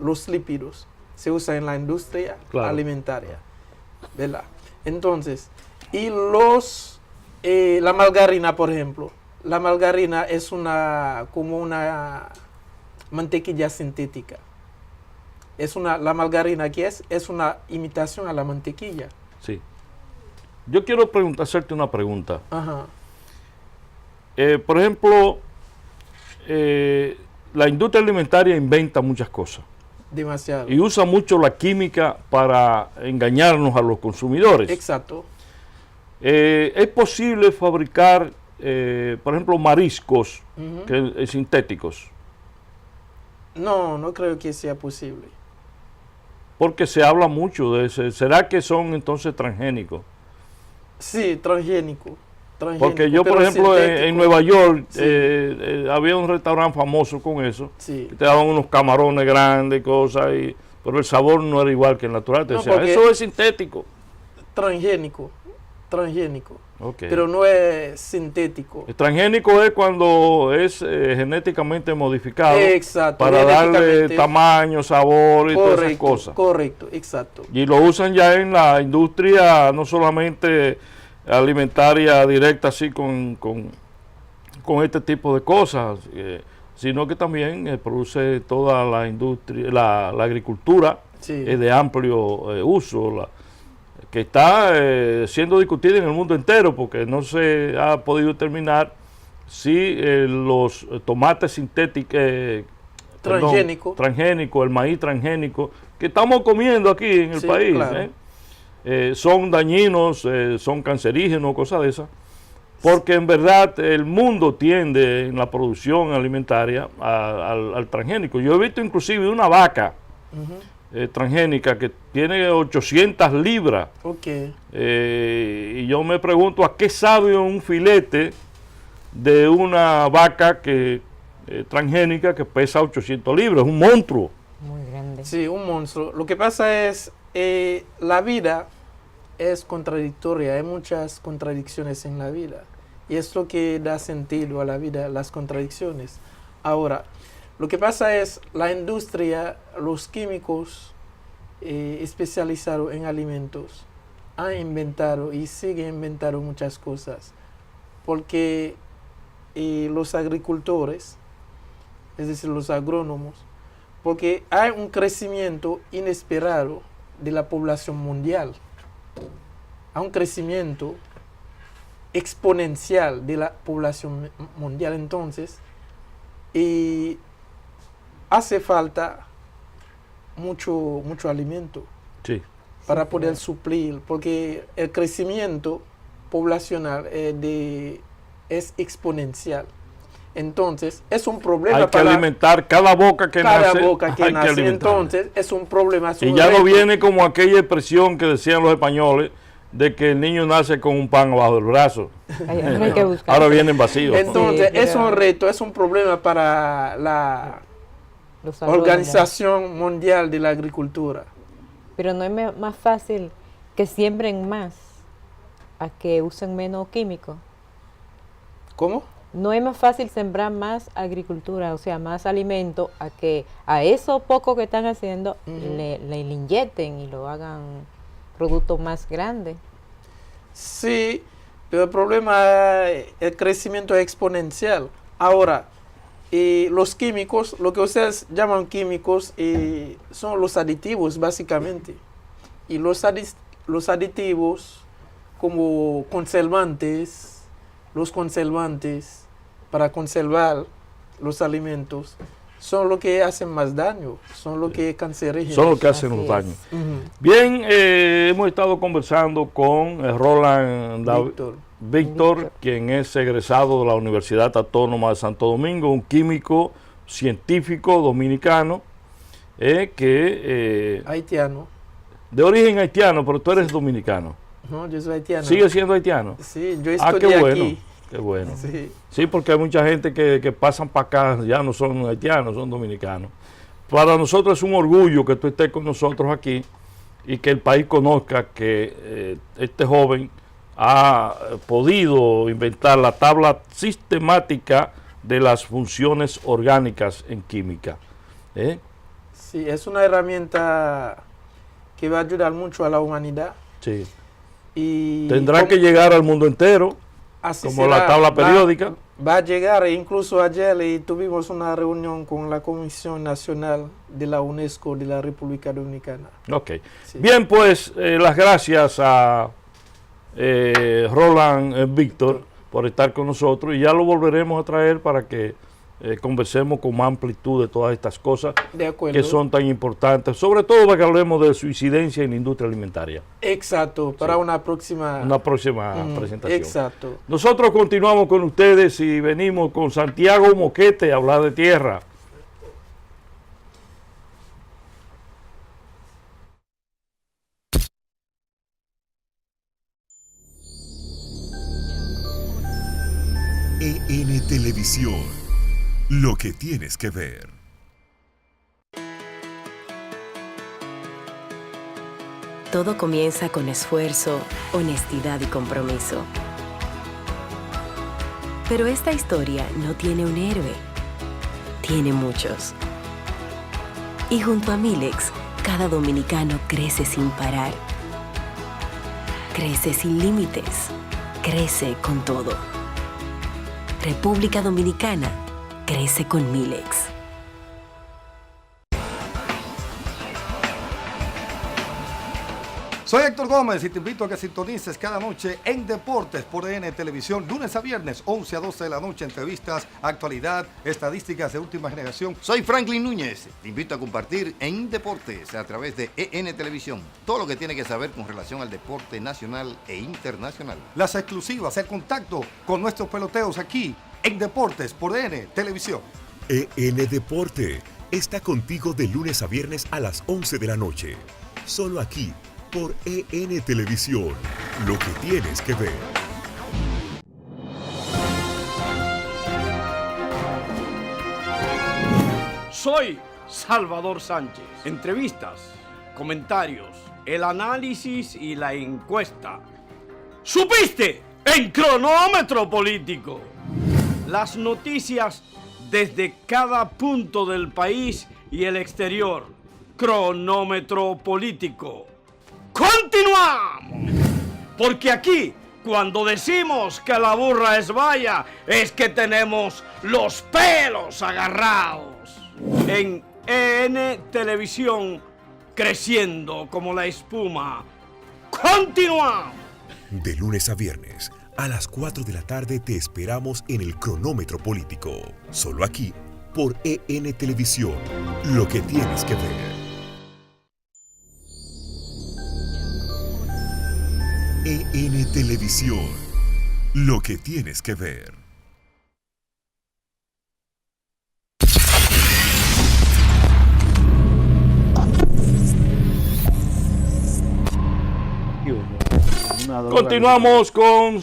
los lípidos, se usan en la industria alimentaria, ¿verdad? Entonces, y la margarina, por ejemplo. La margarina es como una mantequilla sintética. La margarina que es una imitación a la mantequilla. Sí. Yo quiero hacerte una pregunta. Ajá. Por ejemplo, la industria alimentaria inventa muchas cosas. Demasiado. Y usa mucho la química para engañarnos a los consumidores. Exacto. ¿Es posible fabricar, por ejemplo, mariscos sintéticos? No creo que sea posible. Porque se habla mucho de eso. ¿Será que son entonces transgénicos? Sí, transgénico. Porque yo, por ejemplo, en Nueva York había un restaurante famoso con eso. Sí. Que te daban unos camarones grandes, cosas, pero el sabor no era igual que el natural. Te decía, eso es sintético. Transgénico. Okay. Pero no es sintético. El transgénico es cuando es genéticamente modificado. Exacto, para darle tamaño, sabor y todas esas cosas. Correcto, exacto. Y lo usan ya en la industria, no solamente alimentaria directa, así con este tipo de cosas, sino que también produce toda la industria, la agricultura de amplio uso, que está siendo discutida en el mundo entero, porque no se ha podido determinar si los tomates sintéticos, transgénicos, el maíz transgénico, que estamos comiendo aquí en el país, claro. Son dañinos, son cancerígenos, cosas de esas, porque en verdad el mundo tiende en la producción alimentaria al transgénico. Yo he visto inclusive una vaca transgénica que tiene 800 libras. Okay. Y yo me pregunto a qué sabe un filete de una vaca transgénica que pesa 800 libras, un monstruo. Muy grande. Sí, un monstruo. Lo que pasa es, la vida es contradictoria, hay muchas contradicciones en la vida. Y es lo que da sentido a la vida, las contradicciones. Ahora, lo que pasa es, la industria, los químicos especializados en alimentos, han inventado y siguen inventando muchas cosas. Porque los agricultores, es decir, los agrónomos, porque hay un crecimiento inesperado de la población mundial. Hay un crecimiento exponencial de la población mundial. Entonces, hace falta mucho alimento para poder suplir, porque el crecimiento poblacional es exponencial. Entonces, es un problema. Hay que alimentar cada boca que nace. Entonces, es un problema. Y ya no viene como aquella expresión que decían los españoles, de que el niño nace con un pan bajo el brazo. Hay que buscar. Ahora vienen vacíos. Entonces, es un reto, es un problema para la Organización Mundial de la Agricultura. Pero no es más fácil que siembren más a que usen menos químicos. ¿Cómo? No es más fácil sembrar más agricultura, o sea, más alimento, a que a eso poco que están haciendo le inyecten y lo hagan productos más grandes. Sí, pero el problema es el crecimiento exponencial. Ahora, los químicos, lo que ustedes llaman químicos, son los aditivos básicamente. Y los aditivos como conservantes, para conservar los alimentos, son lo que hacen más daño, son lo que cancerígenos. Son lo que hacen los daños. Bien, hemos estado conversando con Roland Víctor, quien es egresado de la Universidad Autónoma de Santo Domingo, un químico científico dominicano, haitiano. De origen haitiano, pero tú eres dominicano. No, yo soy haitiano. ¿Sigue siendo haitiano? Sí, yo estudié aquí. Qué bueno. Sí, porque hay mucha gente que pasan para acá, ya no son haitianos, son dominicanos. para nosotros es un orgullo que tú estés con nosotros aquí y que el país conozca que este joven ha podido inventar la tabla sistemática de las funciones orgánicas en química. Sí, es una herramienta que va a ayudar mucho a la humanidad. Sí. Y tendrá que llegar al mundo entero, como la tabla periódica. Va a llegar, incluso ayer tuvimos una reunión con la Comisión Nacional de la UNESCO de la República Dominicana. Ok. Sí. Bien, pues las gracias a Roland Víctor por estar con nosotros y ya lo volveremos a traer para que conversemos con más amplitud de todas estas cosas que son tan importantes, sobre todo para que hablemos de su incidencia en la industria alimentaria. Exacto, para una próxima presentación. Exacto. Nosotros continuamos con ustedes y venimos con Santiago Moquete a hablar de tierra. EN Televisión, lo que tienes que ver. Todo comienza con esfuerzo, honestidad y compromiso. Pero esta historia no tiene un héroe, tiene muchos. Y junto a Milex, cada dominicano crece sin parar. Crece sin límites, crece con todo. República Dominicana crece con Milex. Soy Héctor Gómez y te invito a que sintonices cada noche en Deportes por EN Televisión, lunes a viernes, 11 a 12 de la noche, entrevistas, actualidad, estadísticas de última generación. Soy Franklin Núñez, te invito a compartir en Deportes a través de EN Televisión todo lo que tiene que saber con relación al deporte nacional e internacional. Las exclusivas, el contacto con nuestros peloteros aquí en Deportes por EN Televisión. EN Deporte está contigo de lunes a viernes a las 11 de la noche, solo aquí por EN Televisión, lo que tienes que ver. Soy Salvador Sánchez. Entrevistas, comentarios, el análisis y la encuesta. ¿Supiste? En Cronómetro Político. Las noticias desde cada punto del país y el exterior. Cronómetro Político. ¡Continuamos! Porque aquí, cuando decimos que la burra es vaya, es que tenemos los pelos agarrados. En EN Televisión, creciendo como la espuma. ¡Continuamos! De lunes a viernes, a las 4 de la tarde te esperamos en el Cronómetro Político. Solo aquí, por EN Televisión, lo que tienes que ver. EN Televisión, lo que tienes que ver. Continuamos con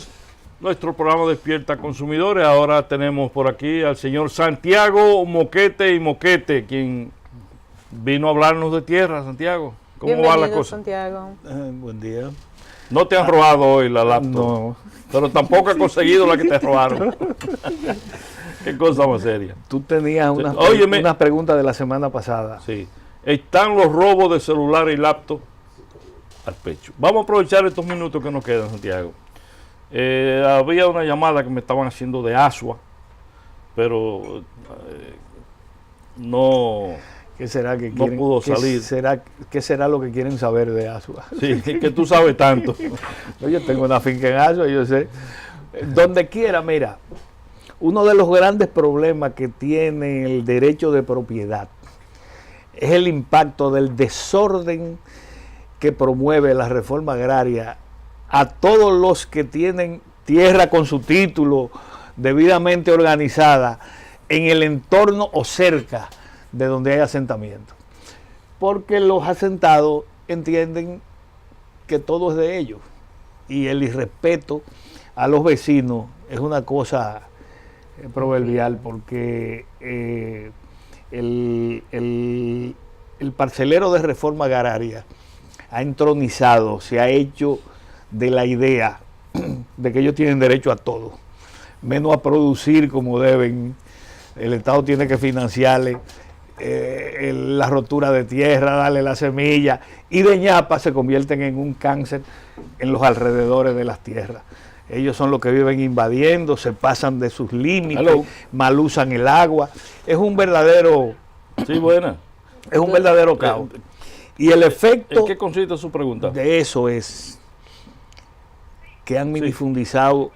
nuestro programa Despierta Consumidores. Ahora tenemos por aquí al señor Santiago Moquete y Moquete, quien vino a hablarnos de tierra. Santiago, ¿cómo va la cosa? Santiago. Buen día. No te han robado hoy la laptop, no, pero tampoco has conseguido la que te robaron. Qué cosa más seria. Tú tenías unas preguntas de la semana pasada. Sí. Están los robos de celular y laptop al pecho. Vamos a aprovechar estos minutos que nos quedan, Santiago. Había una llamada que me estaban haciendo de Asua, pero no... ¿Qué será que quieren, no pudo salir? ¿Qué será lo que quieren saber de Asua? Sí, que tú sabes tanto. Yo tengo una finca en Asua, yo sé. Donde quiera, mira, uno de los grandes problemas que tiene el derecho de propiedad es el impacto del desorden que promueve la reforma agraria a todos los que tienen tierra con su título debidamente organizada en el entorno o cerca de donde hay asentamiento, porque los asentados entienden que todo es de ellos y el irrespeto a los vecinos es una cosa proverbial, porque el parcelero de reforma agraria ha entronizado, se ha hecho de la idea de que ellos tienen derecho a todo, menos a producir como deben. El Estado tiene que financiarle la rotura de tierra, darle la semilla, y de ñapa se convierten en un cáncer en los alrededores de las tierras. Ellos son los que viven invadiendo, se pasan de sus límites, mal usan el agua. Es un verdadero... Sí, buena. Es un verdadero caos. Y el efecto... ¿En qué consiste su pregunta? De eso es que han minifundizado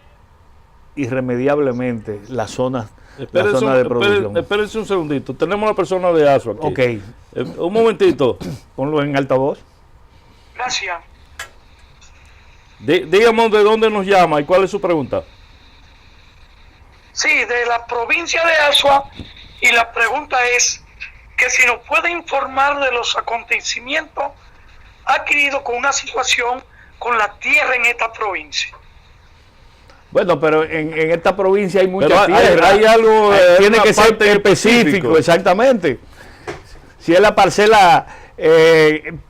irremediablemente las zonas, de producción. Espérense un segundito. Tenemos a la persona de ASO aquí. Ok. Un momentito. Ponlo en altavoz. Gracias. Dígame de dónde nos llama y cuál es su pregunta. Sí, de la provincia de Azua, y la pregunta es que si nos puede informar de los acontecimientos adquiridos con una situación con la tierra en esta provincia. Bueno, pero en esta provincia hay mucha tierra. Hay algo... tiene que ser específico, exactamente. Si es la parcela...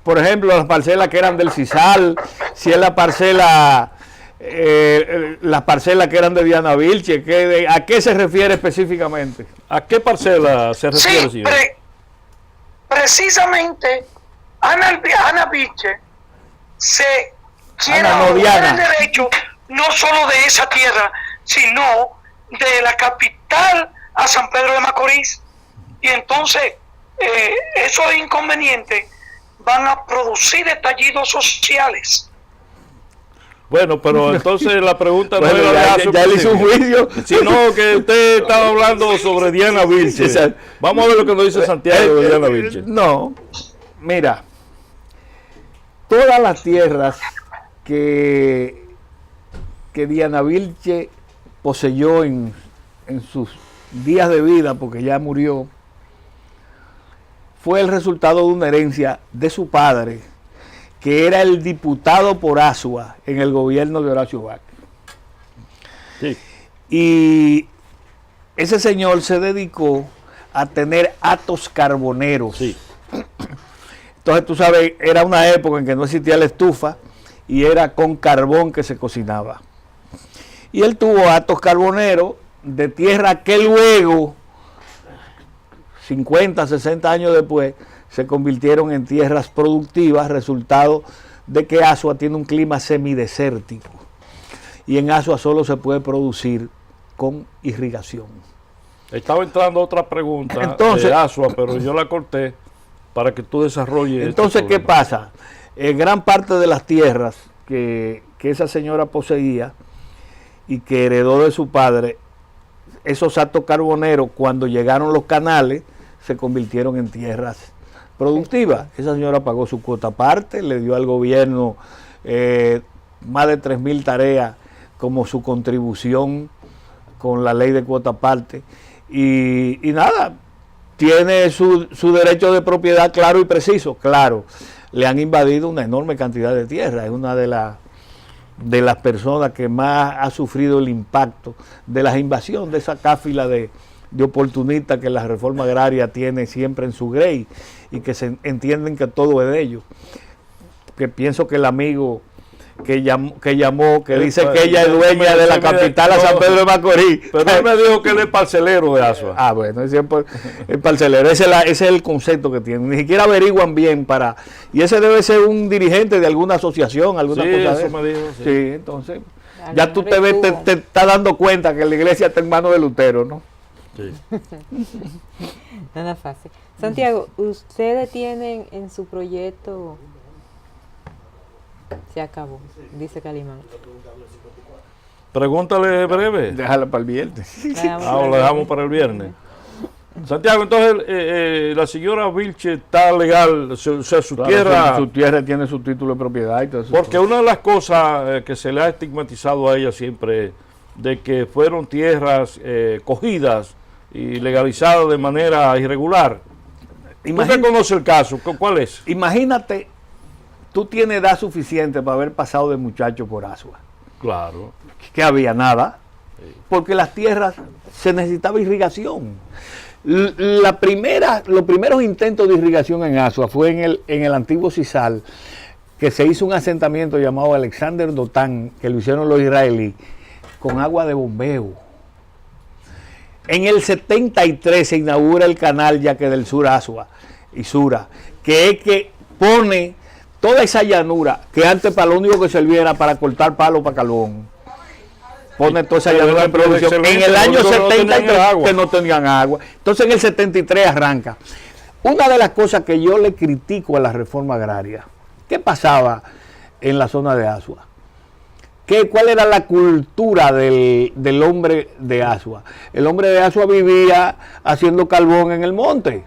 por ejemplo, las parcelas que eran del CISAL, si es la parcela, las parcelas que eran de Diana Vilche, ¿a qué se refiere específicamente? ¿A qué parcela se refiere, señor? Precisamente, Ana Vilche se quiere Diana. el derecho no solo de esa tierra, sino de la capital a San Pedro de Macorís, y entonces esos inconvenientes van a producir estallidos sociales. Bueno, pero entonces la pregunta no bueno, era ya le hizo un juicio, sino que usted estaba hablando sobre Diana Vilche. Vamos a ver lo que nos dice Santiago de Diana Vilche. No, mira, todas las tierras que Diana Vilche poseyó en sus días de vida, porque ya murió, fue el resultado de una herencia de su padre, que era el diputado por Azua en el gobierno de Horacio Vázquez. Sí. Y ese señor se dedicó a tener hatos carboneros. Sí. Entonces, tú sabes, era una época en que no existía la estufa y era con carbón que se cocinaba. Y él tuvo hatos carboneros de tierra que luego, 50, 60 años después, se convirtieron en tierras productivas, resultado de que Azua tiene un clima semidesértico. Y en Azua solo se puede producir con irrigación. Estaba entrando otra pregunta entonces, de Azua, pero yo la corté para que tú desarrolles. Entonces, ¿qué pasa? Gran parte de las tierras que esa señora poseía y que heredó de su padre, esos hatos carboneros, cuando llegaron los canales, se convirtieron en tierras productivas. Esa señora pagó su cuota aparte, le dio al gobierno más de 3.000 tareas como su contribución con la ley de cuota aparte. Y nada, tiene su derecho de propiedad claro y preciso. Claro, le han invadido una enorme cantidad de tierra. Es una de las personas que más ha sufrido el impacto de las invasiones, de esa cáfila de oportunistas que la reforma agraria tiene siempre en su grey y que se entienden que todo es de ellos. Que pienso que el amigo que llamó, que dice que ella es dueña de la capital a San Pedro de Macorís. Pero él me dijo que él es parcelero de Azua. Ah, bueno, es parcelero. Ese es el concepto que tienen. Ni siquiera averiguan bien para... Y ese debe ser un dirigente de alguna asociación, alguna cosa eso de me dijo, sí. Sí, entonces... Ya tú te estás dando cuenta que la iglesia está en manos de Lutero, ¿no? Sí. Nada fácil. Santiago, ¿ustedes tienen en su proyecto... Se acabó, dice Calimán. Pregúntale breve. Déjala para el viernes. Lo dejamos para el viernes. Santiago, entonces la señora Vilche está legal, o sea, su tierra... Su tierra tiene su título de propiedad y todo eso. Porque una de las cosas que se le ha estigmatizado a ella siempre, de que fueron tierras cogidas y legalizadas de manera irregular. ¿Usted conoce el caso? ¿Cuál es? Imagínate, tú tienes edad suficiente para haber pasado de muchacho por Azua. Claro. Que había nada, porque las tierras se necesitaba irrigación. Los primeros intentos de irrigación en Asua fue en el antiguo Cisal, que se hizo un asentamiento llamado Alexander Dotán, que lo hicieron los israelíes, con agua de bombeo. En el 73 se inaugura el canal Yaque del Sur Asua y Sura, que es que pone toda esa llanura, que antes para lo único que servía era para cortar palo para carbón. Pone toda esa llanura en producción. En el año 73 que no tenían agua. Entonces en el 73 arranca. Una de las cosas que yo le critico a la reforma agraria, ¿qué pasaba en la zona de Asua? ¿Cuál era la cultura del hombre de Asua? El hombre de Asua vivía haciendo carbón en el monte.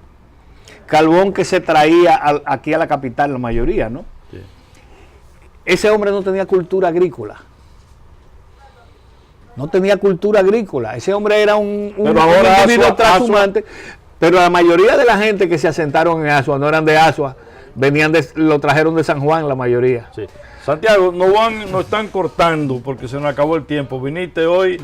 Carbón que se traía aquí a la capital, la mayoría, ¿no? Sí. Ese hombre no tenía cultura agrícola. No tenía cultura agrícola. Ese hombre era un individuo transhumante. Pero la mayoría de la gente que se asentaron en Asua no eran de Asua. Lo trajeron de San Juan, la mayoría. Sí. Santiago, nos están cortando porque se nos acabó el tiempo. Viniste hoy